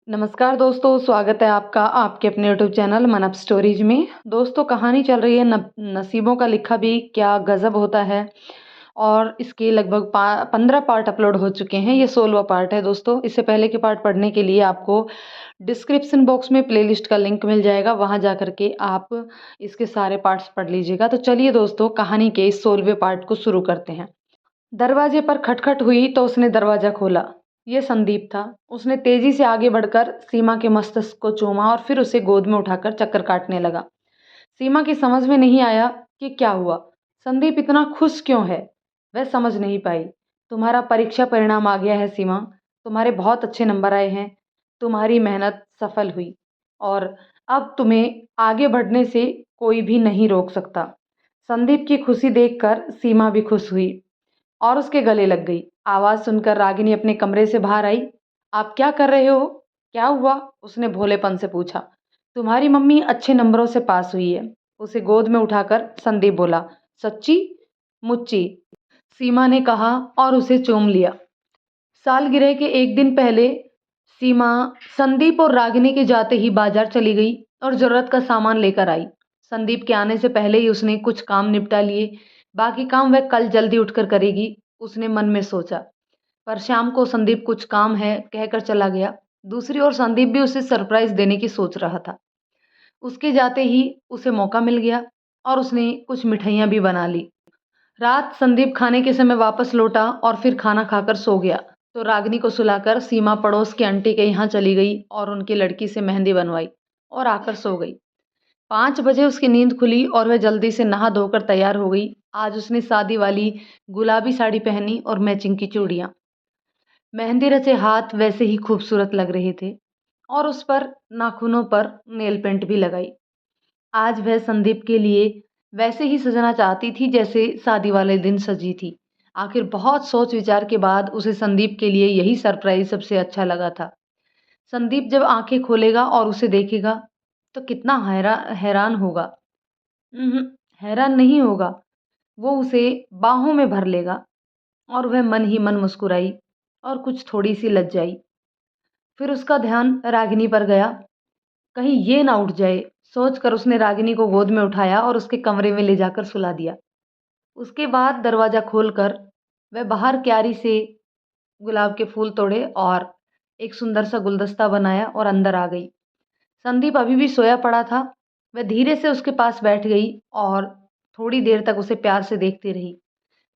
नमस्कार दोस्तों, स्वागत है आपका आपके अपने यूट्यूब चैनल मन अप स्टोरीज में। दोस्तों, कहानी चल रही है नसीबों का लिखा भी क्या गज़ब होता है। और इसके लगभग 15 पार्ट अपलोड हो चुके हैं। ये 16वां पार्ट है दोस्तों। इससे पहले के पार्ट पढ़ने के लिए आपको डिस्क्रिप्शन बॉक्स में प्लेलिस्ट का लिंक मिल जाएगा, वहाँ जा कर के आप इसके सारे पार्ट्स पढ़ लीजिएगा। तो चलिए दोस्तों, कहानी के इस 16वें पार्ट को शुरू करते हैं। दरवाजे पर खटखट हुई तो उसने दरवाजा खोला। ये संदीप था। उसने तेजी से आगे बढ़कर सीमा के मस्तिष्क को चूमा और फिर उसे गोद में उठाकर चक्कर काटने लगा। सीमा की समझ में नहीं आया कि क्या हुआ। संदीप इतना खुश क्यों है, वह समझ नहीं पाई। तुम्हारा परीक्षा परिणाम आ गया है सीमा। तुम्हारे बहुत अच्छे नंबर आए हैं। तुम्हारी मेहनत सफल हुई और अब तुम्हें आगे बढ़ने से कोई भी नहीं रोक सकता। संदीप की खुशी देखकर सीमा भी खुश हुई और उसके गले लग गई। आवाज़ सुनकर रागिनी अपने कमरे से बाहर आई। आप क्या कर रहे हो? क्या हुआ? उसने भोलेपन से पूछा। तुम्हारी मम्मी अच्छे नंबरों से पास हुई है, उसे गोद में उठाकर संदीप बोला। सच्ची? मुच्ची, सीमा ने कहा और उसे चूम लिया। सालगिरह के एक दिन पहले सीमा संदीप और रागिनी के जाते ही बाजार चली गई और जरूरत का सामान लेकर आई। संदीप के आने से पहले ही उसने कुछ काम निपटा लिए। बाकी काम वह कल जल्दी उठकर करेगी, उसने मन में सोचा। पर शाम को संदीप कुछ काम है कहकर चला गया। दूसरी ओर संदीप भी उसे सरप्राइज देने की सोच रहा था। उसके जाते ही उसे मौका मिल गया और उसने कुछ मिठाइयाँ भी बना ली। रात संदीप खाने के समय वापस लौटा और फिर खाना खाकर सो गया। तो रागिनी को सुलाकर सीमा पड़ोस की आंटी के यहाँ चली गई और उनकी लड़की से मेहंदी बनवाई और आकर सो गई। 5 बजे उसकी नींद खुली और वह जल्दी से नहा धोकर तैयार हो गई। आज उसने शादी वाली गुलाबी साड़ी पहनी और मैचिंग की चूड़ियाँ। मेहंदी रचे हाथ वैसे ही खूबसूरत लग रहे थे और उस पर नाखूनों पर नेल पेंट भी लगाई। आज वह संदीप के लिए वैसे ही सजना चाहती थी जैसे शादी वाले दिन सजी थी। आखिर बहुत सोच विचार के बाद उसे संदीप के लिए यही सरप्राइज सबसे अच्छा लगा था। संदीप जब आंखें खोलेगा और उसे देखेगा तो कितना हैरान होगा। उहुँ, हैरान नहीं होगा। वो उसे बाहों में भर लेगा और वह मन ही मन मुस्कुराई और कुछ थोड़ी सी लज्जाई। फिर उसका ध्यान रागिनी पर गया। कहीं ये ना उठ जाए, सोचकर उसने रागिनी को गोद में उठाया और उसके कमरे में ले जाकर सुला दिया। उसके बाद दरवाजा खोलकर वह बाहर क्यारी से गुलाब के फूल तोड़े और एक सुंदर सा गुलदस्ता बनाया और अंदर आ गई। संदीप अभी भी सोया पड़ा था। वह धीरे से उसके पास बैठ गई और थोड़ी देर तक उसे प्यार से देखती रही।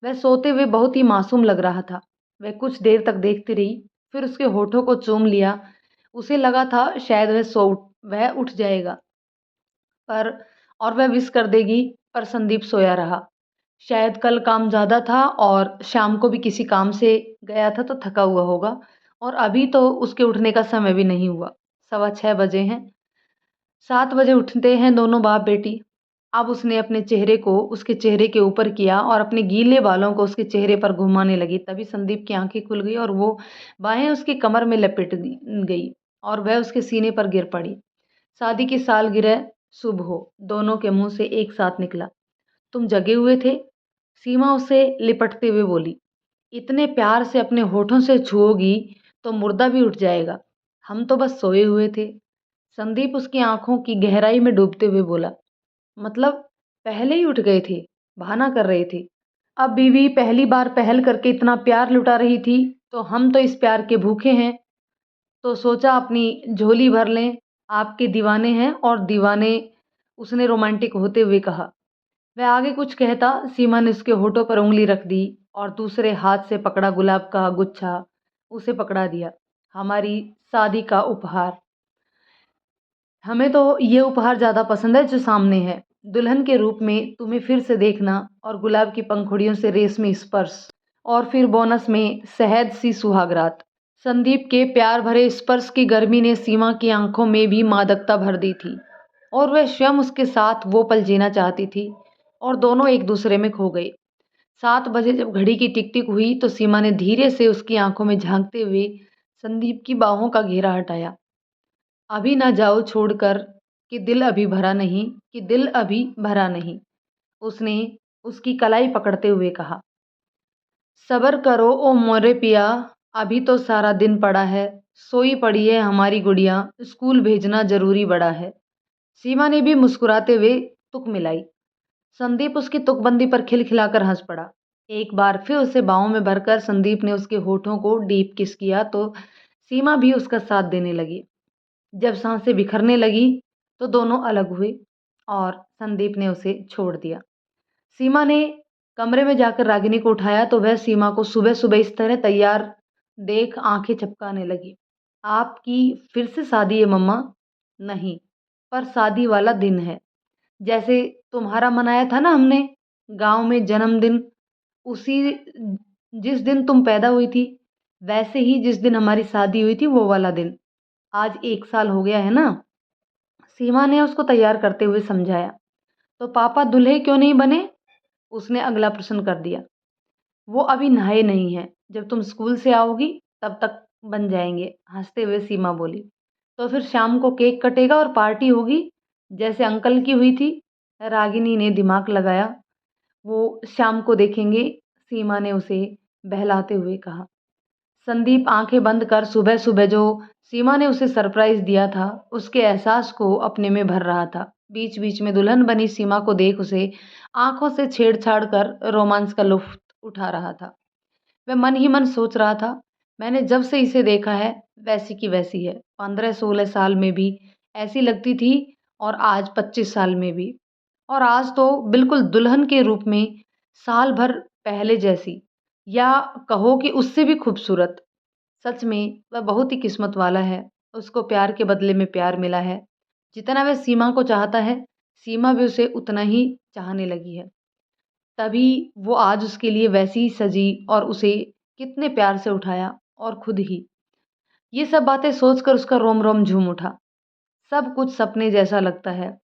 वह सोते हुए बहुत ही मासूम लग रहा था। वह कुछ देर तक देखती रही, फिर उसके होठों को चूम लिया। उसे लगा था शायद वह उठ जाएगा पर और वह विश कर देगी, पर संदीप सोया रहा। शायद कल काम ज़्यादा था और शाम को भी किसी काम से गया था तो थका हुआ होगा और अभी तो उसके उठने का समय भी नहीं हुआ। 6:15 बजे हैं। 7 बजे उठते हैं दोनों बाप बेटी। अब उसने अपने चेहरे को उसके चेहरे के ऊपर किया और अपने गीले बालों को उसके चेहरे पर घुमाने लगी। तभी संदीप की आंखें खुल गई और वो बाहें उसकी कमर में लपेट गई और वह उसके सीने पर गिर पड़ी। शादी की सालगिरह शुभ हो, दोनों के मुंह से एक साथ निकला। तुम जगे हुए थे? सीमा उसे लिपटते हुए बोली। इतने प्यार से अपने होठों से छुओगी तो मुर्दा भी उठ जाएगा। हम तो बस सोए हुए थे। संदीप उसकी आंखों की गहराई में डूबते हुए बोला। मतलब पहले ही उठ गए थे? बहाना कर रहे थे? अब बीवी पहली बार पहल करके इतना प्यार लुटा रही थी तो हम तो इस प्यार के भूखे हैं, तो सोचा अपनी झोली भर लें। आपके दीवाने हैं और दीवाने, उसने रोमांटिक होते हुए कहा। वह आगे कुछ कहता, सीमा ने उसके होठों पर उंगली रख दी और दूसरे हाथ से पकड़ा गुलाब का गुच्छा उसे पकड़ा दिया। हमारी शादी का उपहार। हमें तो ये उपहार ज़्यादा पसंद है जो सामने है। दुल्हन के रूप में तुम्हें फिर से देखना और गुलाब की पंखुड़ियों से रेशमी स्पर्श और फिर बोनस में शहद सी सुहागरात। संदीप के प्यार भरे स्पर्श की गर्मी ने सीमा की आंखों में भी मादकता भर दी थी और वह स्वयं उसके साथ वो पल जीना चाहती थी और दोनों एक दूसरे में खो गए। 7 बजे जब घड़ी की टिक टिक हुई तो सीमा ने धीरे से उसकी आंखों में झांकते हुए संदीप की बाहों का घेरा हटाया। अभी ना जाओ छोड़कर, कि दिल अभी भरा नहीं, कि दिल अभी भरा नहीं, उसने उसकी कलाई पकड़ते हुए कहा। सब्र करो ओ मोरे पिया, अभी तो सारा दिन पड़ा है। सोई पड़ी है हमारी गुड़िया, स्कूल भेजना ज़रूरी बड़ा है। सीमा ने भी मुस्कुराते हुए तुक मिलाई। संदीप उसकी तुकबंदी पर खिलखिलाकर हँस पड़ा। एक बार फिर उसे बाहों में भरकर संदीप ने उसके होठों को डीप किस किया तो सीमा भी उसका साथ देने लगी। जब सांसें बिखरने लगी तो दोनों अलग हुए और संदीप ने उसे छोड़ दिया। सीमा ने कमरे में जाकर रागिनी को उठाया तो वह सीमा को सुबह-सुबह इस तरह तैयार देख आँखें झपकाने लगी। "आपकी फिर से शादी है मम्मा?" "नहीं, पर शादी वाला दिन है। जैसे तुम्हारा मनाया था ना हमने गाँव में जन्मदिन, उसी जिस दिन तुम पैदा हुई थी, वैसे ही जिस दिन हमारी शादी हुई थी वो वाला दिन। आज 1 साल हो गया है ना?" सीमा ने उसको तैयार करते हुए समझाया। "तो पापा दूल्हे क्यों नहीं बने?" उसने अगला प्रश्न कर दिया। "वो अभी नहाए नहीं हैं, जब तुम स्कूल से आओगी तब तक बन जाएँगे," हँसते हुए सीमा बोली। "तो फिर शाम को केक कटेगा और पार्टी होगी, जैसे अंकल की हुई थी?" रागिनी ने दिमाग लगाया। "वो शाम को देखेंगे," सीमा ने उसे बहलाते हुए कहा। संदीप आंखें बंद कर सुबह-सुबह जो सीमा ने उसे सरप्राइज़ दिया था, उसके एहसास को अपने में भर रहा था। बीच-बीच में दुल्हन बनी सीमा को देख उसे आँखों से छेड़-छाड़ कर रोमांस का लुत्फ़ उठा रहा था। वह मन ही मन सोच रहा था, मैंने जब से इसे देखा है, वैसी की वैसी है। 15-16 साल में भी ऐसी लगती थी और आज 25 साल में भी। और आज तो बिल्कुल दुल्हन के रूप में साल भर पहले जैसी या कहो कि उससे भी खूबसूरत। सच में वह बहुत ही किस्मत वाला है। उसको प्यार के बदले में प्यार मिला है। जितना वह सीमा को चाहता है, सीमा भी उसे उतना ही चाहने लगी है। तभी वो आज उसके लिए वैसी ही सजी और उसे कितने प्यार से उठाया और खुद ही। ये सब बातें सोचकर उसका रोम-रोम झूम उठा। सब कुछ सपने जैसा लगता है।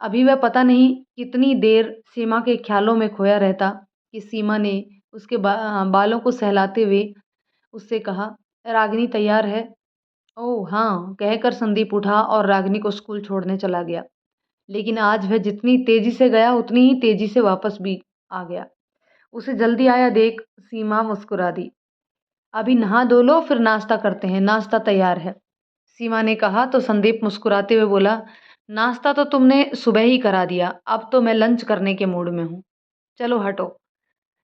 अभी वह पता नहीं कितनी देर सीमा के ख़्यालों में खोया रहता कि सीमा ने उसके बालों को सहलाते हुए उससे कहा, "रागिनी तैयार है?" "ओह! हाँ," कहकर संदीप उठा और रागिनी को स्कूल छोड़ने चला गया। लेकिन आज वह जितनी तेज़ी से गया, उतनी ही तेज़ी से वापस भी आ गया। उसे जल्दी आया देख सीमा मुस्कुरा दी। "अभी नहा धो लो, फिर नाश्ता करते हैं, नाश्ता तैयार है," सीमा ने कहा तो संदीप मुस्कुराते हुए बोला, "नाश्ता तो तुमने सुबह ही करा दिया, अब तो मैं लंच करने के मूड में हूँ। चलो हटो,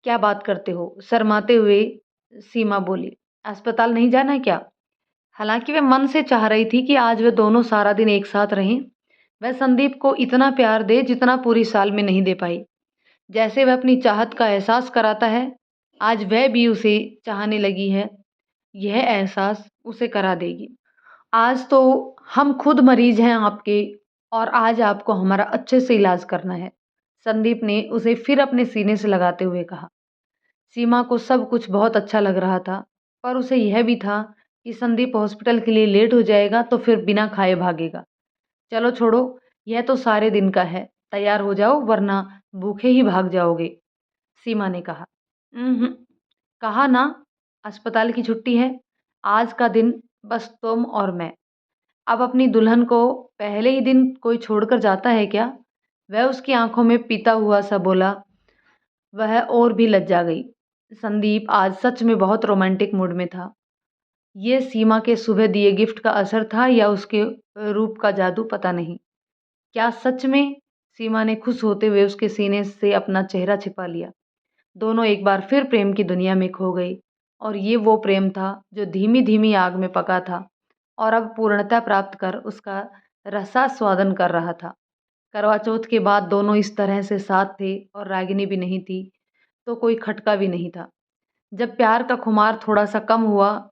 क्या बात करते हो?" शर्माते हुए सीमा बोली, "अस्पताल नहीं जाना है क्या?" हालाँकि वह मन से चाह रही थी कि आज वे दोनों सारा दिन एक साथ रहें। वह संदीप को इतना प्यार दे जितना पूरी साल में नहीं दे पाई। जैसे वह अपनी चाहत का एहसास कराता है, आज वह भी उसे चाहने लगी है। यह एहसास उसे करा देगी। "आज तो हम खुद मरीज़ हैं आपके और आज आपको हमारा अच्छे से इलाज करना है," संदीप ने उसे फिर अपने सीने से लगाते हुए कहा। सीमा को सब कुछ बहुत अच्छा लग रहा था, पर उसे यह भी था कि संदीप हॉस्पिटल के लिए लेट हो जाएगा तो फिर बिना खाए भागेगा। "चलो छोड़ो, यह तो सारे दिन का है। तैयार हो जाओ वरना भूखे ही भाग जाओगे," सीमा ने कहा। "उहुँ, कहा ना अस्पताल की छुट्टी है। आज का दिन बस तुम और मैं। अब अपनी दुल्हन को पहले ही दिन कोई छोड़कर जाता है क्या?" वह उसकी आँखों में पीता हुआ सा बोला। वह और भी लज्जा गई। संदीप आज सच में बहुत रोमांटिक मूड में था। ये सीमा के सुबह दिए गिफ्ट का असर था या उसके रूप का जादू पता नहीं। क्या सच में? सीमा ने खुश होते हुए उसके सीने से अपना चेहरा छिपा लिया। दोनों एक बार फिर प्रेम की दुनिया में खो गए और ये वो प्रेम था जो धीमी-धीमी आग में पका था और अब पूर्णता प्राप्त कर उसका रसास्वादन कर रहा था। करवा चौथ के बाद दोनों इस तरह से साथ थे और रागिनी भी नहीं थी, तो कोई खटका भी नहीं था। जब प्यार का खुमार थोड़ा-सा कम हुआ,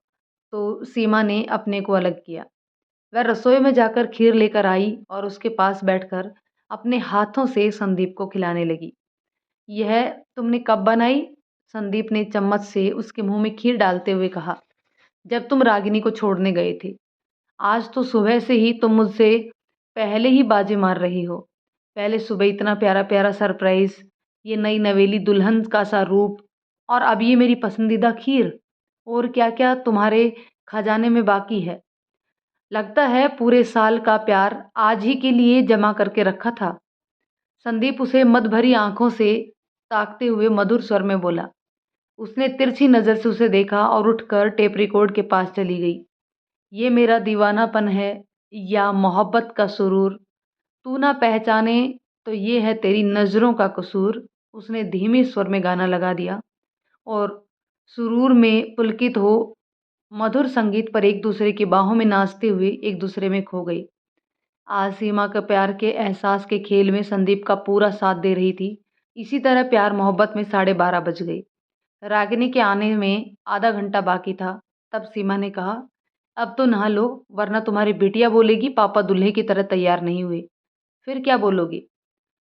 तो सीमा ने अपने को अलग किया। वह रसोई में जाकर खीर लेकर आई और उसके पास बैठकर अपने हाथों से संदीप को खिलाने लगी। "यह तुमने कब बनाई?" संदीप ने चम्मच से उसके मुँह में खीर डालते हुए कहा। "जब तुम रागिनी को छोड़ने गए थे। आज तो सुबह से ही तुम मुझसे पहले ही बाजी मार रही हो। पहले सुबह इतना प्यारा-प्यारा सरप्राइज़, ये नई नवेली दुल्हन का सा रूप और अब ये मेरी पसंदीदा खीर और क्या-क्या तुम्हारे खजाने में बाकी है। लगता है पूरे साल का प्यार आज ही के लिए जमा करके रखा था।" संदीप उसे मद भरी आँखों से ताकते हुए मधुर स्वर में बोला। उसने तिरछी नज़र से उसे देखा और उठकर टेप रिकॉर्ड के पास चली गई। ये मेरा दीवानापन है या मोहब्बत का सुरूर, तू ना पहचाने तो ये है तेरी नज़रों का कसूर। उसने धीमे स्वर में गाना लगा दिया और सुरूर में पुलकित हो मधुर संगीत पर एक दूसरे की बाहों में नाचते हुए एक दूसरे में खो गई। आज सीमा का प्यार के एहसास के खेल में संदीप का पूरा साथ दे रही थी। इसी तरह प्यार मोहब्बत में 12:30 बज गई। रागिनी के आने में आधा घंटा बाकी था। तब सीमा ने कहा, अब तो नहा लो वरना तुम्हारी बिटिया बोलेगी पापा दूल्हे की तरह तैयार नहीं हुए। फिर क्या बोलोगी?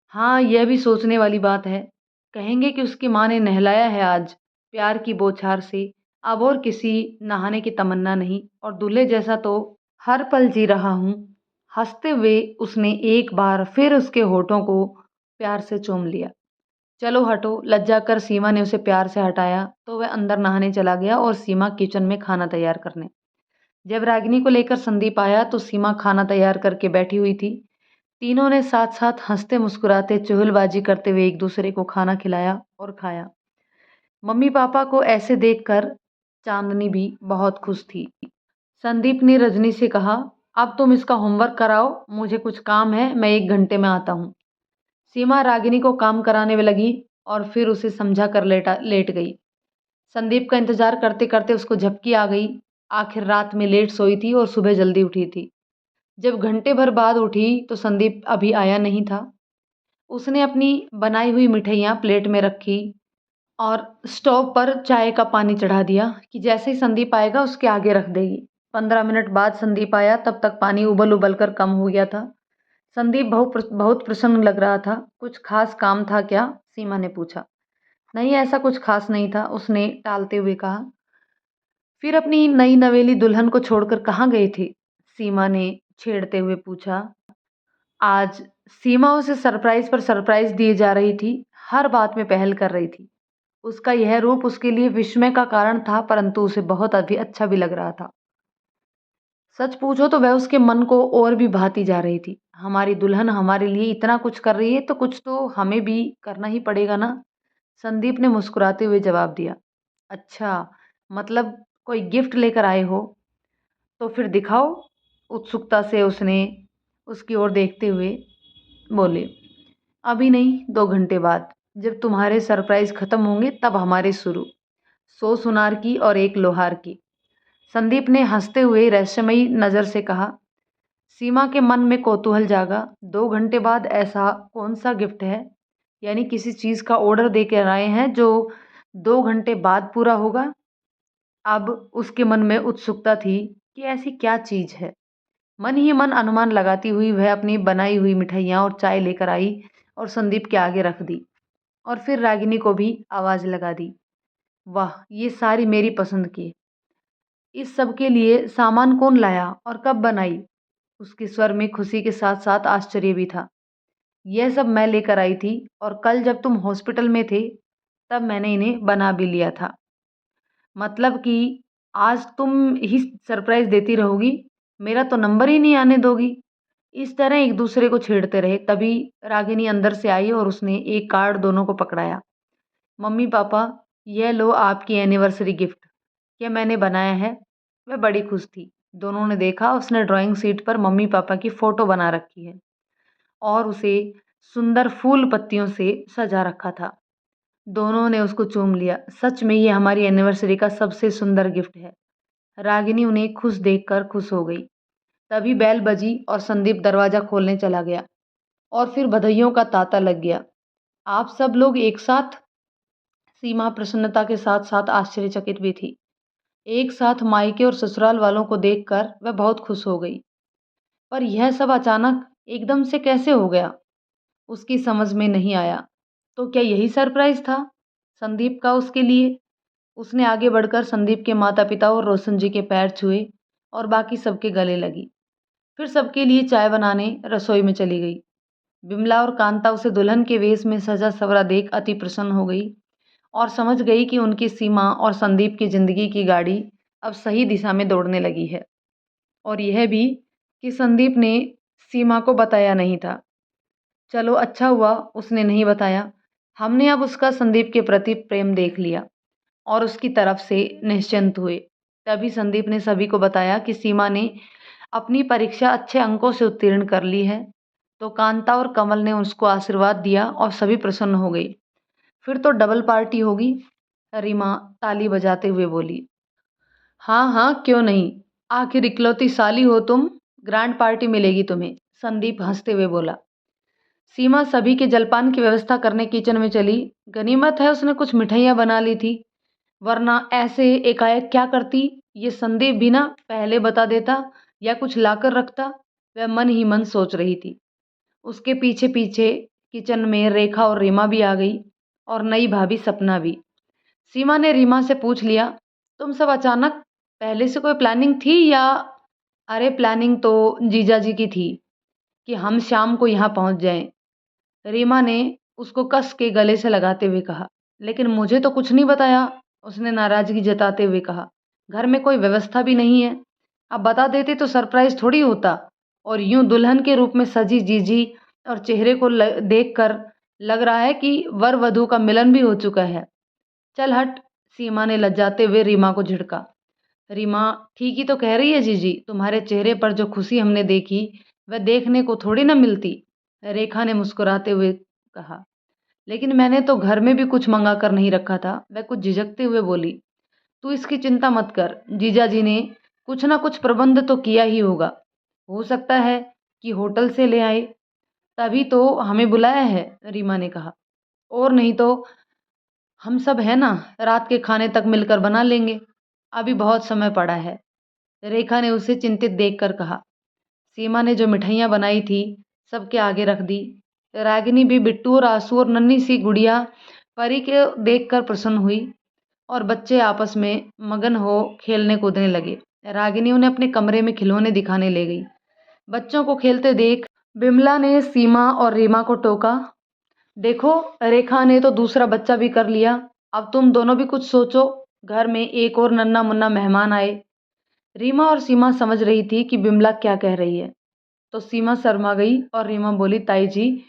हाँ, यह भी सोचने वाली बात है। कहेंगे कि उसकी माँ ने नहलाया है आज प्यार की बौछार से, अब और किसी नहाने की तमन्ना नहीं और दूल्हे जैसा तो हर पल जी रहा हूँ। हंसते हुए उसने एक बार फिर उसके होठों को प्यार से चूम लिया। चलो हटो, लज्जा कर सीमा ने उसे प्यार से हटाया तो वह अंदर नहाने चला गया और सीमा किचन में खाना तैयार करने। जब रागिनी को लेकर संदीप आया तो सीमा खाना तैयार करके बैठी हुई थी। तीनों ने साथ साथ हंसते मुस्कुराते चुगलबाजी करते हुए एक दूसरे को खाना खिलाया और खाया। मम्मी पापा को ऐसे देखकर चांदनी भी बहुत खुश थी। संदीप ने रजनी से कहा, अब तुम इसका होमवर्क कराओ, मुझे कुछ काम है, मैं 1 घंटे में आता हूँ। सीमा रागिनी को काम कराने में लगी और फिर उसे समझा कर लेट गई। संदीप का इंतजार करते करते उसको झपकी आ गई। आखिर रात में लेट सोई थी और सुबह जल्दी उठी थी। जब घंटे भर बाद उठी तो संदीप अभी आया नहीं था। उसने अपनी बनाई हुई मिठाइयाँ प्लेट में रखी और स्टोव पर चाय का पानी चढ़ा दिया कि जैसे ही संदीप आएगा उसके आगे रख देगी। 15 मिनट बाद संदीप आया, तब तक पानी उबल उबल कर कम हो गया था। संदीप बहुत प्रसन्न लग रहा था। कुछ खास काम था क्या? सीमा ने पूछा। नहीं, ऐसा कुछ खास नहीं था, उसने टालते हुए कहा। फिर अपनी नई नवेली दुल्हन को छोड़कर कहाँ गए थे? सीमा ने छेड़ते हुए पूछा। आज सीमा उसे सरप्राइज पर सरप्राइज दिए जा रही थी, हर बात में पहल कर रही थी। उसका यह रूप उसके लिए विस्मय का कारण था, परंतु उसे बहुत अभी अच्छा भी लग रहा था। सच पूछो तो वह उसके मन को और भी भाती जा रही थी। हमारी दुल्हन हमारे लिए इतना कुछ कर रही है तो कुछ तो हमें भी करना ही पड़ेगा ना? संदीप ने मुस्कुराते हुए जवाब दिया। अच्छा, मतलब कोई गिफ्ट लेकर आए हो? तो फिर दिखाओ। उत्सुकता से उसने उसकी ओर देखते हुए बोले। अभी नहीं, 2 घंटे बाद, जब तुम्हारे सरप्राइज खत्म होंगे तब हमारे शुरू। 100 सुनार की और 1 लोहार की। संदीप ने हंसते हुए रहस्यमयी नज़र से कहा। सीमा के मन में कौतूहल जागा। 2 घंटे बाद ऐसा कौन सा गिफ्ट है? यानी किसी चीज़ का ऑर्डर दे कर आए हैं जो 2 घंटे बाद पूरा होगा? अब उसके मन में उत्सुकता थी कि ऐसी क्या चीज़ है। मन ही मन अनुमान लगाती हुई वह अपनी बनाई हुई मिठाइयाँ और चाय लेकर आई और संदीप के आगे रख दी और फिर रागिनी को भी आवाज़ लगा दी। वाह! ये सारी मेरी पसंद की। इस सब के लिए सामान कौन लाया और कब बनाई? उसके स्वर में खुशी के साथ-साथ आश्चर्य भी था। यह सब मैं लेकर आई थी और कल जब तुम हॉस्पिटल में थे, तब मैंने इन्हें बना भी लिया था। मतलब कि आज तुम ही सरप्राइज़ देती रहोगी, मेरा तो नंबर ही नहीं आने दोगी। इस तरह एक दूसरे को छेड़ते रहे। तभी रागिनी अंदर से आई और उसने एक कार्ड दोनों को पकड़ाया। मम्मी पापा, यह लो आपकी एनिवर्सरी गिफ्ट। यह मैंने बनाया है। वह बड़ी खुश थी। दोनों ने देखा, उसने ड्राइंग शीट पर मम्मी पापा की फोटो बना रखी है और उसे सुंदर फूल पत्तियों से सजा रखा था। दोनों ने उसको चूम लिया। सच में ये हमारी एनिवर्सरी का सबसे सुंदर गिफ्ट है। रागिनी उन्हें खुश देखकर खुश हो गई। तभी बेल बजी और संदीप दरवाजा खोलने चला गया और फिर बधाइयों का तांता लग गया। आप सब लोग एक साथ? सीमा प्रसन्नता के साथ साथ आश्चर्यचकित भी थी। एक साथ मायके और ससुराल वालों को देखकर वह बहुत खुश हो गई। पर यह सब अचानक एकदम से कैसे हो गया? उसकी समझ में नहीं आया। तो क्या यही सरप्राइज़ था संदीप का उसके लिए? उसने आगे बढ़कर संदीप के माता-पिता और रोशन जी के पैर छुए और बाकी सबके गले लगी। फिर सबके लिए चाय बनाने रसोई में चली गई। बिमला और कांता उसे दुल्हन के वेश में सजा-सवरा देख अति प्रसन्न हो गई और समझ गई कि उनकी सीमा और संदीप की ज़िंदगी की गाड़ी अब सही दिशा में दौड़ने लगी है। और यह भी कि संदीप ने सीमा को बताया नहीं था। चलो अच्छा हुआ उसने नहीं बताया। हमने अब उसका संदीप के प्रति प्रेम देख लिया और उसकी तरफ से निश्चिंत हुए। तभी संदीप ने सभी को बताया कि सीमा ने अपनी परीक्षा अच्छे अंकों से उत्तीर्ण कर ली है। तो कांता और कमल ने उसको आशीर्वाद दिया और सभी प्रसन्न हो गई। फिर तो डबल पार्टी होगी, रीमा ताली बजाते हुए बोली। हाँ हाँ, क्यों नहीं, आखिर इकलौती साली हो तुम, ग्रैंड पार्टी मिलेगी तुम्हें, संदीप हंसते हुए बोला। सीमा सभी के जलपान की व्यवस्था करने किचन में चली। गनीमत है उसने कुछ मिठाइयाँ बना ली थी, वरना ऐसे एकाएक क्या करती, ये संदीप भी ना पहले बता देता या कुछ लाकर रखता। वह मन ही मन सोच रही थी। उसके पीछे पीछे किचन में रेखा और रीमा भी आ गई, और नई भाभी सपना भी। सीमा ने रीमा से पूछ लिया, तुम सब अचानक, पहले से कोई प्लानिंग थी या? अरे प्लानिंग तो जीजा जी की थी कि हम शाम को यहाँ पहुँच जाएं, रीमा ने उसको कस के गले से लगाते हुए कहा। लेकिन मुझे तो कुछ नहीं बताया, उसने नाराजगी जताते हुए कहा। घर में कोई व्यवस्था भी नहीं है, अब बता देते तो सरप्राइज थोड़ी होता। और यूं दुल्हन के रूप में सजी जीजी और चेहरे को देखकर लग रहा है कि वर वधू का मिलन भी हो चुका है। चल हट, सीमा ने लज्जाते हुए रीमा को झिड़का। रीमा ठीक ही तो कह रही है जीजी, तुम्हारे चेहरे पर जो खुशी हमने देखी वह देखने को थोड़ी ना मिलती, रेखा ने मुस्कुराते हुए कहा। लेकिन मैंने तो घर में भी कुछ मंगा कर नहीं रखा था, वह कुछ झिझकते हुए बोली। तू इसकी चिंता मत कर, जीजा जी ने कुछ ना कुछ प्रबंध तो किया ही होगा। हो सकता है कि होटल से ले आए, तभी तो हमें बुलाया है, रीमा ने कहा। और नहीं तो हम सब है ना, रात के खाने तक मिलकर बना लेंगे, अभी बहुत समय पड़ा है, रेखा ने उसे चिंतित देखकर कहा। सीमा ने जो मिठाइयाँ बनाई थी सबके आगे रख दी। रागिनी भी बिट्टू और आंसू और नन्ही सी गुड़िया परी के देखकर प्रसन्न हुई, और बच्चे आपस में मगन हो खेलने कूदने लगे। रागिनी उन्हें अपने कमरे में खिलौने दिखाने ले गई। बच्चों को खेलते देख बिमला ने सीमा और रीमा को टोका। देखो, रेखा ने तो दूसरा बच्चा भी कर लिया, अब तुम दोनों भी कुछ सोचो, घर में एक और नन्ना मुन्ना मेहमान आए। रीमा और सीमा समझ रही थी कि बिमला क्या कह रही है, तो सीमा शर्मा गई और रीमा बोली, ताई जी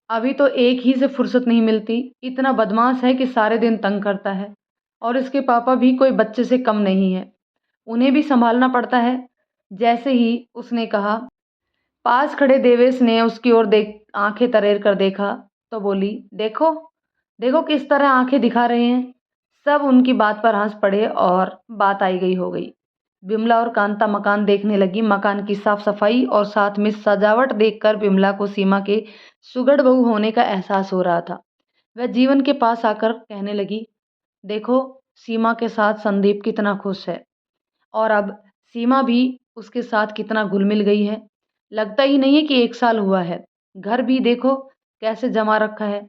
अभी तो एक ही से फुर्सत नहीं मिलती, इतना बदमाश है कि सारे दिन तंग करता है, और इसके पापा भी कोई बच्चे से कम नहीं है, उन्हें भी संभालना पड़ता है। जैसे ही उसने कहा, पास खड़े देवेश ने उसकी ओर देख आंखें तरेर कर देखा, तो बोली, देखो देखो किस तरह आंखें दिखा रहे हैं। सब उनकी बात पर हंस पड़े और बात आई गई हो गई। बिमला और कांता मकान देखने लगी। मकान की साफ सफाई और साथ में सजावट देखकर बिमला को सीमा के सुगढ़ बहू होने का एहसास हो रहा था। वह जीवन के पास आकर कहने लगी, देखो सीमा के साथ संदीप कितना खुश है, और अब सीमा भी उसके साथ कितना घुल मिल गई है। लगता ही नहीं है कि 1 साल हुआ है। घर भी देखो कैसे जमा रखा है।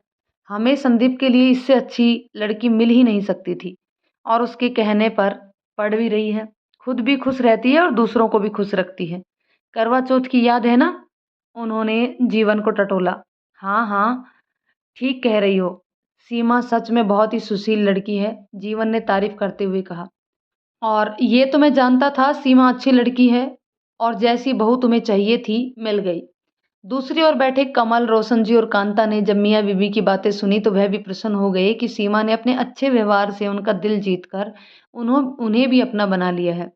हमें संदीप के लिए इससे अच्छी लड़की मिल ही नहीं सकती थी, और उसके कहने पर पड़ भी रही है। खुद भी खुश रहती है और दूसरों को भी खुश रखती है। करवा चौथ की याद है ना? उन्होंने जीवन को टटोला। हाँ हाँ, ठीक कह रही हो, सीमा सच में बहुत ही सुशील लड़की है, जीवन ने तारीफ करते हुए कहा। और ये तो मैं जानता था सीमा अच्छी लड़की है, और जैसी बहू तुम्हें चाहिए थी मिल गई। दूसरी ओर बैठे कमल, रोशन जी और कांता ने जब मियाँ बीवी की बातें सुनी तो वह भी प्रसन्न हो गए कि सीमा ने अपने अच्छे व्यवहार से उनका दिल जीतकर उन्हें भी अपना बना लिया है।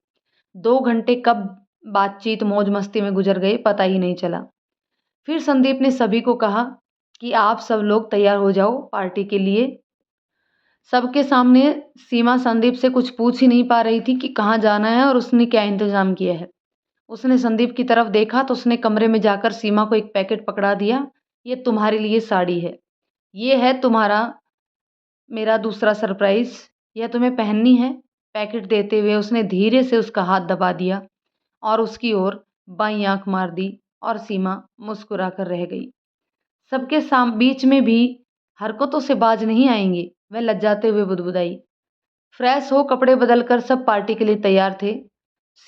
2 घंटे कब बातचीत मौज मस्ती में गुजर गए पता ही नहीं चला। फिर संदीप ने सभी को कहा कि आप सब लोग तैयार हो जाओ पार्टी के लिए। सबके सामने सीमा संदीप से कुछ पूछ ही नहीं पा रही थी कि कहाँ जाना है और उसने क्या इंतजाम किया है। उसने संदीप की तरफ देखा तो उसने कमरे में जाकर सीमा को एक पैकेट पकड़ा दिया। ये तुम्हारे लिए साड़ी है, ये है तुम्हारा मेरा दूसरा सरप्राइज, यह तुम्हें पहननी है। पैकेट देते हुए उसने धीरे से उसका हाथ दबा दिया और उसकी ओर बाईं आंख मार दी, और सीमा मुस्कुरा कर रह गई। सबके बीच में भी हरकतों से बाज नहीं आएंगी, वह लज्जाते हुए बुदबुदाई। फ्रेश हो कपड़े बदलकर सब पार्टी के लिए तैयार थे।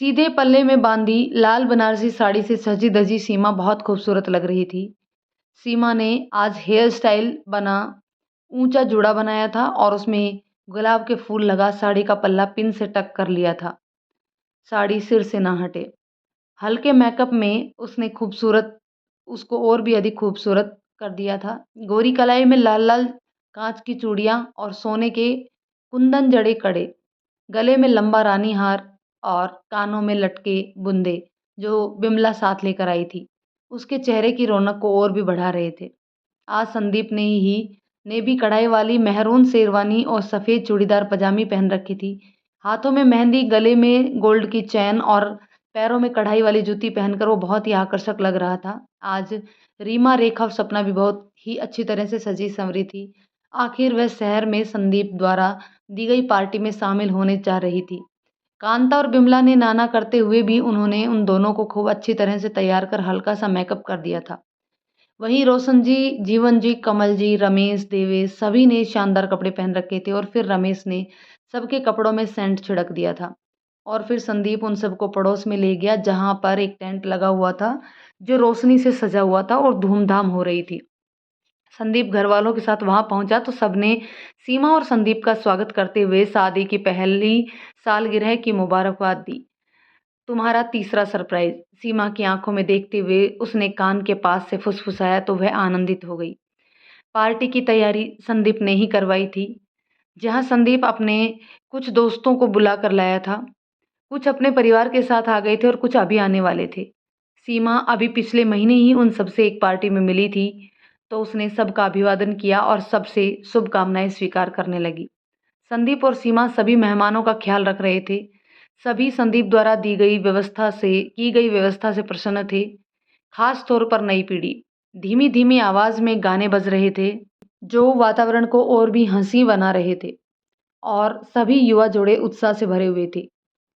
सीधे पल्ले में बांधी लाल बनारसी साड़ी से सजी धजी सीमा बहुत खूबसूरत लग रही थी। सीमा ने आज हेयर स्टाइल बना ऊंचा जूड़ा बनाया था, और उसमें गुलाब के फूल लगा साड़ी का पल्ला पिन से टक कर लिया था। साड़ी सिर से ना हटे। हल्के मेकअप में उसको और भी अधिक खूबसूरत कर दिया था। गोरी कलाई में लाल लाल कांच की चूड़ियां और सोने के कुंदन जड़े कड़े, गले में लंबा रानी हार, और कानों में लटके बुंदे जो बिमला साथ लेकर आई थी, उसके चेहरे की रौनक को और भी बढ़ा रहे थे। आज संदीप ने भी कढ़ाई वाली मेहरून शेरवानी और सफ़ेद चूड़ीदार पजामी पहन रखी थी। हाथों में मेहंदी, गले में गोल्ड की चैन और पैरों में कढ़ाई वाली जूती पहनकर वो बहुत ही आकर्षक लग रहा था। आज रीमा, रेखा और सपना भी बहुत ही अच्छी तरह से सजी-संवरी थी। आखिर वह शहर में संदीप द्वारा दी गई पार्टी में शामिल होने जा रही थी। कांता और बिमला ने नाना करते हुए भी उन्होंने उन दोनों को खूब अच्छी तरह से तैयार कर हल्का-सा मेकअप कर दिया था। वहीं रोशन जी, जीवन जी, कमल जी, रमेश, देवेश सभी ने शानदार कपड़े पहन रखे थे और फिर रमेश ने सबके कपड़ों में सेंट छिड़क दिया था। और फिर संदीप उन सबको पड़ोस में ले गया जहाँ पर एक टेंट लगा हुआ था, जो रोशनी से सजा हुआ था और धूमधाम हो रही थी। संदीप घरवालों के साथ वहाँ पहुँचा तो सबने सीमा और संदीप का स्वागत करते हुए शादी की पहली सालगिरह की मुबारकबाद दी। तुम्हारा तीसरा सरप्राइज़, सीमा की आंखों में देखते हुए उसने कान के पास से फुसफुसाया तो वह आनंदित हो गई। पार्टी की तैयारी संदीप ने ही करवाई थी, जहां संदीप अपने कुछ दोस्तों को बुला कर लाया था। कुछ अपने परिवार के साथ आ गए थे और कुछ अभी आने वाले थे। सीमा अभी पिछले महीने ही उन सबसे एक पार्टी में मिली थी, तो उसने सबका अभिवादन किया और सबसे शुभकामनाएं स्वीकार करने लगी। संदीप और सीमा सभी मेहमानों का ख्याल रख रहे थे। सभी संदीप द्वारा की गई व्यवस्था से प्रसन्न थे। खास तौर पर नई पीढ़ी। धीमी-धीमी आवाज़ में गाने बज रहे थे, जो वातावरण को और भी हँसी बना रहे थे और सभी युवा जोड़े उत्साह से भरे हुए थे।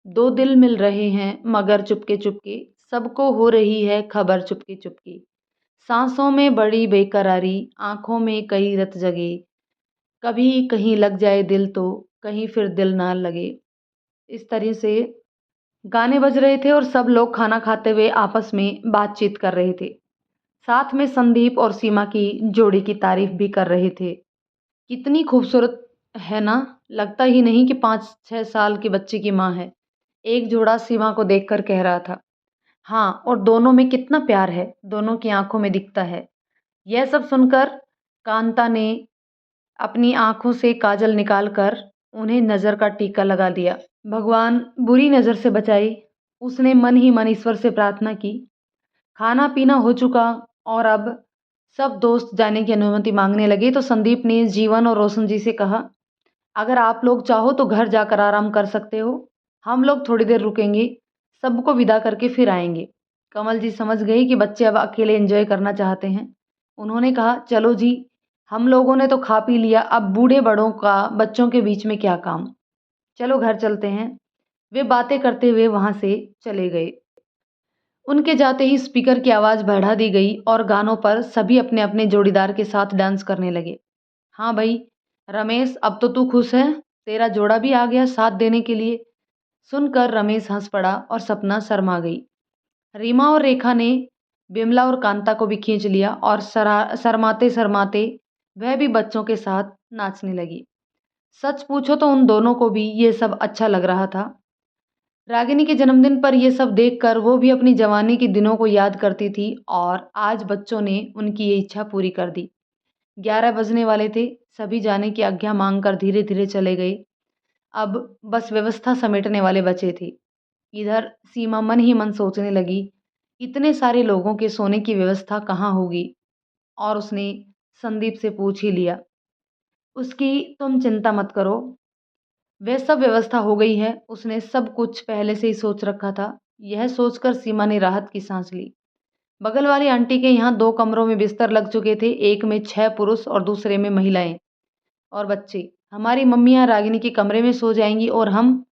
2 दिल मिल रहे हैं मगर चुपके-चुपके, सबको हो रही है खबर चुपके-चुपके। साँसों में बड़ी बेकरारी, आँखों में कई रत जगे, कभी कहीं लग जाए दिल तो, कहीं फिर दिल ना लगे। इस तरह से गाने बज रहे थे और सब लोग खाना खाते हुए आपस में बातचीत कर रहे थे। साथ में संदीप और सीमा की जोड़ी की तारीफ भी कर रहे थे। कितनी खूबसूरत है ना? लगता ही नहीं कि 5-6 साल की बच्ची की माँ है। एक जोड़ा सीमा को देखकर कह रहा था। हाँ, और दोनों में कितना प्यार है, दोनों की आंखों में दिखता है। यह सब सुनकर कांता ने अपनी आंखों से काजल निकालकर उन्हें नज़र का टीका लगा दिया। भगवान बुरी नज़र से बचाए, उसने मन ही मन ईश्वर से प्रार्थना की। खाना-पीना हो चुका और अब सब दोस्त जाने की अनुमति माँगने लगे तो संदीप ने जीवन और रोशन जी से कहा, "अगर आप लोग चाहो तो घर जाकर आराम कर सकते हो। हम लोग थोड़ी देर रुकेंगे, सबको विदा करके फिर आएँगे।" कमल जी समझ गई कि बच्चे अब अकेले एन्जॉय करना चाहते हैं। उन्होंने कहा, "चलो जी, हम लोगों ने तो खा पी लिया, अब बूढ़े-बड़ों का बच्चों के बीच में क्या काम? चलो घर चलते हैं।" वे बातें करते हुए वहाँ से चले गए। उनके जाते ही स्पीकर की आवाज़ बढ़ा दी गई और गानों पर सभी अपने-अपने जोड़ीदार के साथ डांस करने लगे। हाँ भई, रमेश अब तो तू खुश है? तेरा जोड़ा भी आ गया साथ देने के लिए। सुनकर रमेश हँस पड़ा और सपना शर्मा गई। रीमा और रेखा ने बिमला और कांता को भी खींच लिया और शर्माते-शर्माते वह भी बच्चों के साथ नाचने लगी। सच पूछो तो उन दोनों को भी ये सब अच्छा लग रहा था। रागिनी के जन्मदिन पर ये सब देखकर वो भी अपनी जवानी के दिनों को याद करती थी और आज बच्चों ने उनकी ये इच्छा पूरी कर दी। 11 बजने वाले थे, सभी जाने की आज्ञा मांगकर धीरे-धीरे चले गए। अब बस व्यवस्था समेटने वाले बचे थे। इधर सीमा मन ही मन सोचने लगी, इतने सारे लोगों के सोने की व्यवस्था कहाँ होगी? और उसने संदीप से पूछ ही लिया। उसकी तुम चिंता मत करो, वह सब व्यवस्था हो गई है, उसने सब कुछ पहले से ही सोच रखा था। यह सोचकर सीमा ने राहत की सांस ली। बगल वाली आंटी के यहाँ 2 कमरों में बिस्तर लग चुके थे, एक में 6 पुरुष और दूसरे में महिलाएं और बच्चे। हमारी मम्मियाँ रागिनी के कमरे में सो जाएंगी और हम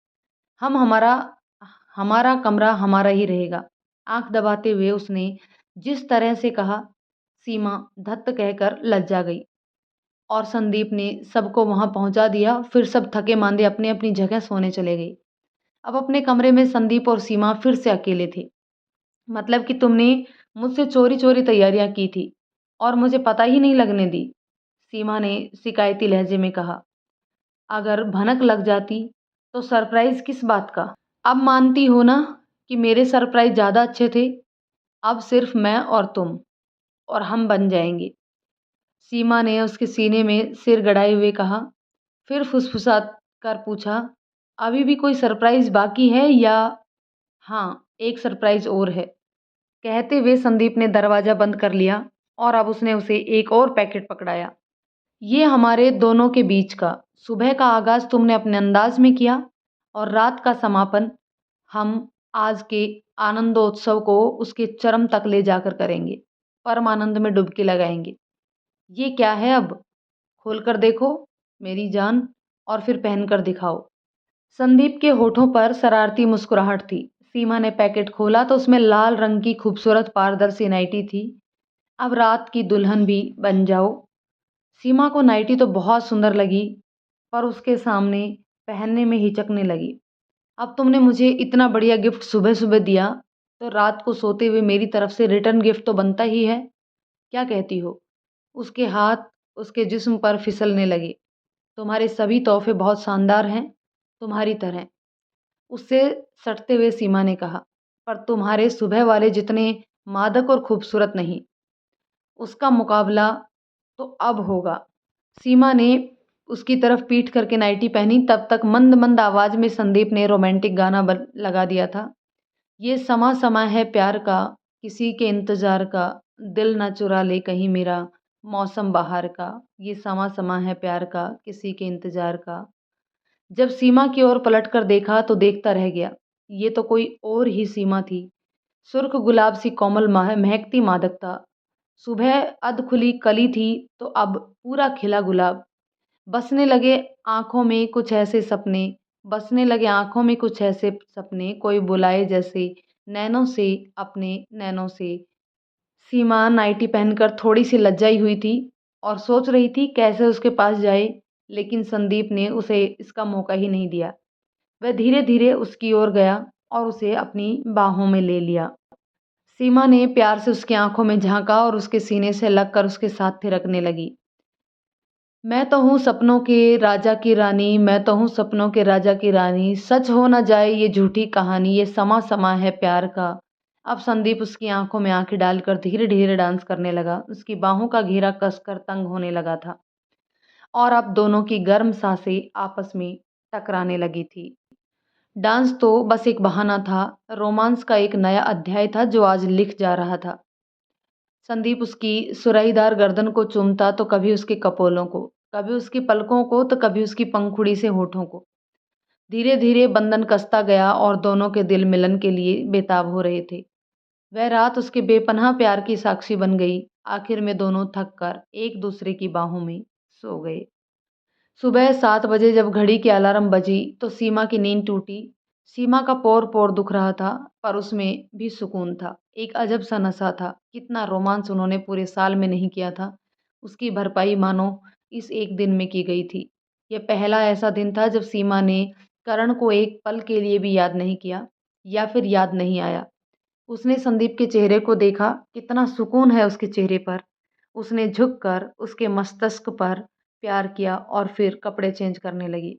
हमारा हमारा कमरा हमारा ही रहेगा। आंख दबाते हुए उसने जिस तरह से कहा, सीमा धत्त कहकर लज्जा गई। और संदीप ने सबको वहां पहुंचा दिया। फिर सब थके मांदे अपनी अपनी जगह सोने चले गए। अब अपने कमरे में संदीप और सीमा फिर से अकेले थे। मतलब कि तुमने मुझसे चोरी चोरी तैयारियां की थी और मुझे पता ही नहीं लगने दी, सीमा ने शिकायती लहजे में कहा। अगर भनक लग जाती तो सरप्राइज किस बात का? अब मानती हो ना कि मेरे सरप्राइज ज्यादा अच्छे थे? अब सिर्फ मैं और तुम और हम बन जाएंगे। सीमा ने उसके सीने में सिर गड़ाए हुए कहा। फिर फुसफुसा कर पूछा, अभी भी कोई सरप्राइज़ बाकी है या हाँ, एक सरप्राइज़ और है। कहते हुए संदीप ने दरवाज़ा बंद कर लिया और अब उसने उसे एक और पैकेट पकड़ाया। ये हमारे दोनों के बीच का, सुबह का आगाज़ तुमने अपने अंदाज़ में किया और रात का समापन हम आज के आनंदोत्सव को उसके चरम तक ले जाकर करेंगे। परम आनंद में डुबकी लगाएँगे। ये क्या है अब? खोलकर देखो मेरी जान और फिर पहनकर दिखाओ। संदीप के होठों पर शरारती मुस्कुराहट थी। सीमा ने पैकेट खोला तो उसमें लाल रंग की खूबसूरत पारदर्शी नाइटी थी। अब रात की दुल्हन भी बन जाओ। सीमा को नाइटी तो बहुत सुंदर लगी, पर उसके सामने पहनने में हिचकने लगी। अब तुमने मुझे इतना बढ़िया गिफ्ट सुबह-सुबह दिया, तो रात को सोते हुए मेरी तरफ से रिटर्न गिफ्ट तो बनता ही है। क्या कहती हो? उसके हाथ उसके जिस्म पर फिसलने लगे। तुम्हारे सभी तोहफ़े बहुत शानदार हैं, तुम्हारी तरह। उससे सटते हुए सीमा ने कहा, पर तुम्हारे सुबह वाले जितने मादक और खूबसूरत नहीं। उसका मुकाबला तो अब होगा। सीमा ने उसकी तरफ पीठ करके नाइटी पहनी, तब तक मंद-मंद आवाज़ में संदीप ने रोमांटिक गाना लगा दिया था। ये समा-समा है प्यार का, किसी के इंतज़ार का, दिल ना चुरा ले कहीं मेरा, मौसम बहार का। ये समा-समा है प्यार का, किसी के इंतज़ार का। जब सीमा की ओर पलटकर देखा तो देखता रह गया। ये तो कोई और ही सीमा थी। सुर्ख गुलाब सी कोमल महकती मादकता। सुबह अधखुली कली थी तो अब पूरा खिला गुलाब। बसने लगे आँखों में कुछ ऐसे सपने, बसने लगे आँखों में कुछ ऐसे सपने, कोई बुलाए जैसे नैनों से, अपने नैनों से। सीमा नाइटी पहनकर थोड़ी-सी लज्जाई हुई थी और सोच रही थी कैसे उसके पास जाए, लेकिन संदीप ने उसे इसका मौका ही नहीं दिया। वह धीरे-धीरे उसकी ओर गया और उसे अपनी बाहों में ले लिया। सीमा ने प्यार से उसकी आँखों में झाँका और उसके सीने से लगकर उसके साथ थिरकने लगी। मैं तो हूँ सपनों के राजा की रानी, मैं तो हूँ सपनों के राजा की रानी, सच हो ना जाए ये झूठी कहानी, ये समा-समा है प्यार का। अब संदीप उसकी आँखों में आँखें डालकर धीरे-धीरे डांस करने लगा। उसकी बाहों का घेरा कसकर तंग होने लगा था और अब दोनों की गर्म सांसें आपस में टकराने लगी थी। डांस तो बस एक बहाना था, रोमांस का एक नया अध्याय था जो आज लिख जा रहा था। संदीप उसकी सुराहीदार गर्दन को चूमता तो कभी उसके कपोलों को, कभी उसकी पलकों को तो कभी उसकी पंखुड़ी से होठों को। धीरे धीरे बंधन कसता गया और दोनों के दिल मिलन के लिए बेताब हो रहे थे। वह रात उसके बेपनाह प्यार की साक्षी बन गई। आखिर में दोनों थक कर एक दूसरे की बाहों में सो गए। सुबह 7 बजे जब घड़ी की अलार्म बजी तो सीमा की नींद टूटी। सीमा का पौर-पौर दुख रहा था, पर उसमें भी सुकून था। एक अजब सा नशा था। कितना रोमांस उन्होंने पूरे साल में नहीं किया था। उसकी भरपाई मानो इस एक दिन में की गई थी। यह पहला ऐसा दिन था जब सीमा ने करण को एक पल के लिए भी याद नहीं किया या फिर याद नहीं आया। उसने संदीप के चेहरे को देखा, कितना सुकून है उसके चेहरे पर। उसने झुककर उसके मस्तिष्क पर प्यार किया और फिर कपड़े चेंज करने लगी।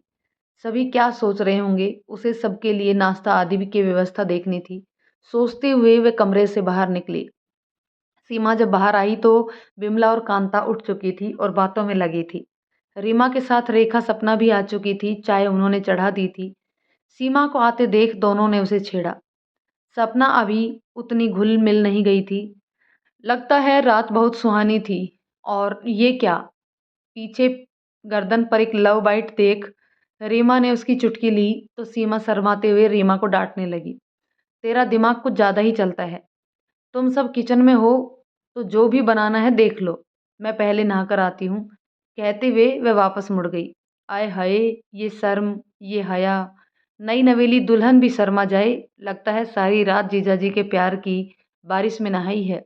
सभी क्या सोच रहे होंगे, उसे सबके लिए नाश्ता आदि भी की व्यवस्था देखनी थी। सोचते हुए वे कमरे से बाहर निकली। सीमा जब बाहर आई तो विमला और कांता उठ चुकी थी और बातों में लगी थी। रीमा के साथ रेखा सपना भी आ चुकी थी, चाय उन्होंने चढ़ा दी थी। सीमा को आते देख दोनों ने उसे छेड़ा। सपना अभी उतनी घुल मिल नहीं गई थी। लगता है रात बहुत सुहानी थी। और ये क्या, पीछे गर्दन पर एक लव बाइट देख रीमा ने उसकी चुटकी ली तो सीमा शर्माते हुए रीमा को डांटने लगी। तेरा दिमाग कुछ ज़्यादा ही चलता है। तुम सब किचन में हो तो जो भी बनाना है देख लो, मैं पहले नहाकर आती हूँ। कहते हुए वह वापस मुड़ गई। आय हाय, ये शर्म, ये हया। नई नवेली दुल्हन भी शर्मा जाए। लगता है सारी रात जीजाजी के प्यार की बारिश में नहाई है।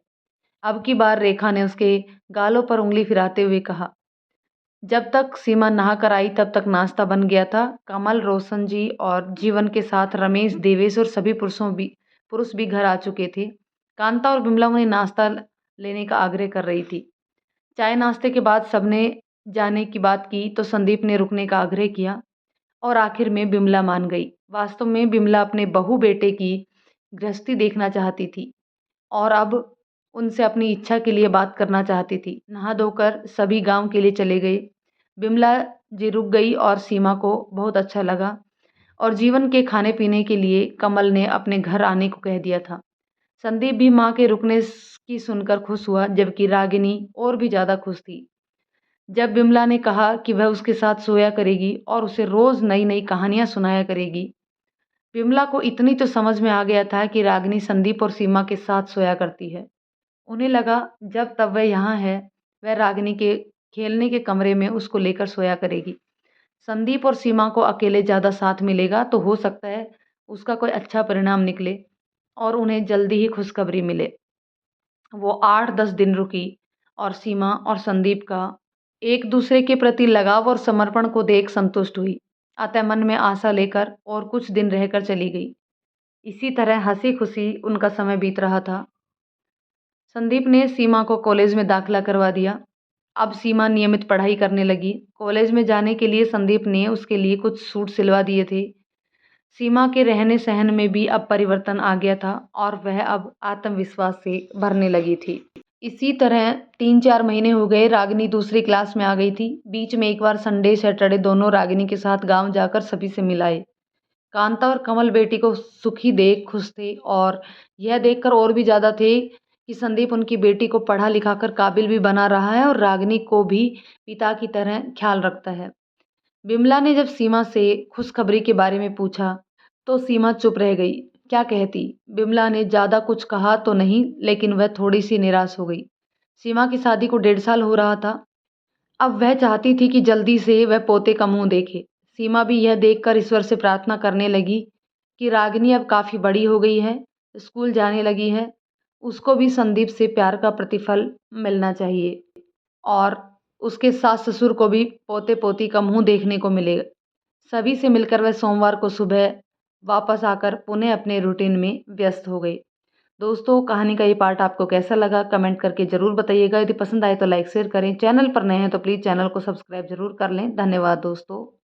अब की बार रेखा ने उसके गालों पर उंगली फिराते हुए कहा। जब तक सीमा नहा कर आई तब तक नाश्ता बन गया था। कमल, रोशन जी और जीवन के साथ रमेश, देवेश और सभी पुरुष भी घर आ चुके थे। कांता और बिमला उन्हें नाश्ता लेने का आग्रह कर रही थी। चाय नाश्ते के बाद सबने जाने की बात की तो संदीप ने रुकने का आग्रह किया और आखिर में बिमला मान गई। वास्तव में बिमला अपने बहू बेटे की गृहस्थी देखना चाहती थी और अब उनसे अपनी इच्छा के लिए बात करना चाहती थी। नहा धोकर सभी गाँव के लिए चले गए। बिमला जी रुक गई और सीमा को बहुत अच्छा लगा और जीवन के खाने-पीने के लिए कमल ने अपने घर आने को कह दिया था। संदीप भी माँ के रुकने की सुनकर खुश हुआ, जबकि रागिनी और भी ज़्यादा खुश थी। जब बिमला ने कहा कि वह उसके साथ सोया करेगी और उसे रोज़ नई-नई कहानियाँ सुनाया करेगी, बिमला को इतनी तो समझ में आ गया था कि रागिनी संदीप और सीमा के साथ सोया करती है। उन्हें लगा जब तक वह यहाँ है, वह रागिनी के खेलने के कमरे में उसको लेकर सोया करेगी। संदीप और सीमा को अकेले ज़्यादा साथ मिलेगा तो हो सकता है उसका कोई अच्छा परिणाम निकले और उन्हें जल्दी ही खुशखबरी मिले। वो 8-10 दिन रुकी और सीमा और संदीप का एक दूसरे के प्रति लगाव और समर्पण को देख संतुष्ट हुई। अतः मन में आशा लेकर और कुछ दिन रहकर चली गई। इसी तरह हँसी-खुशी उनका समय बीत रहा था। संदीप ने सीमा को कॉलेज में दाखिला करवा दिया। अब सीमा नियमित पढ़ाई करने लगी। कॉलेज में जाने के लिए संदीप ने उसके लिए कुछ सूट सिलवा दिए थे। सीमा के रहने-सहन में भी अब परिवर्तन आ गया था और वह अब आत्मविश्वास से भरने लगी थी। इसी तरह 3-4 महीने हो गए, रागिनी दूसरी क्लास में आ गई थी। बीच में एक बार संडे सैटरडे दोनों रागिनी के साथ गाँव जाकर सभी से मिल आए। कांता और कमल बेटी को सुखी देख खुश थे और यह देखकर और भी ज़्यादा थे कि संदीप उनकी बेटी को पढ़ा लिखा कर काबिल भी बना रहा है और रागिनी को भी पिता की तरह ख्याल रखता है। बिमला ने जब सीमा से खुशखबरी के बारे में पूछा, तो सीमा चुप रह गई। क्या कहती? बिमला ने ज़्यादा कुछ कहा तो नहीं, लेकिन वह थोड़ी-सी निराश हो गई। सीमा की शादी को 1.5 साल हो रहा था। अब वह चाहती थी कि जल्दी से वह पोते का मुँह देखे। सीमा भी यह देखकर ईश्वर से प्रार्थना करने लगी कि रागिनी अब काफ़ी बड़ी हो गई है, स्कूल जाने लगी है, उसको भी संदीप से प्यार का प्रतिफल मिलना चाहिए और उसके सास-ससुर को भी पोते-पोती का मुँह देखने को मिले। सभी से मिलकर वह सोमवार को सुबह वापस आकर पुनः अपने रूटीन में व्यस्त हो गई। दोस्तों, कहानी का ये पार्ट आपको कैसा लगा कमेंट करके ज़रूर बताइएगा। यदि पसंद आए तो लाइक शेयर करें। चैनल पर नए हैं तो प्लीज़ चैनल को सब्सक्राइब ज़रूर कर लें। धन्यवाद दोस्तों।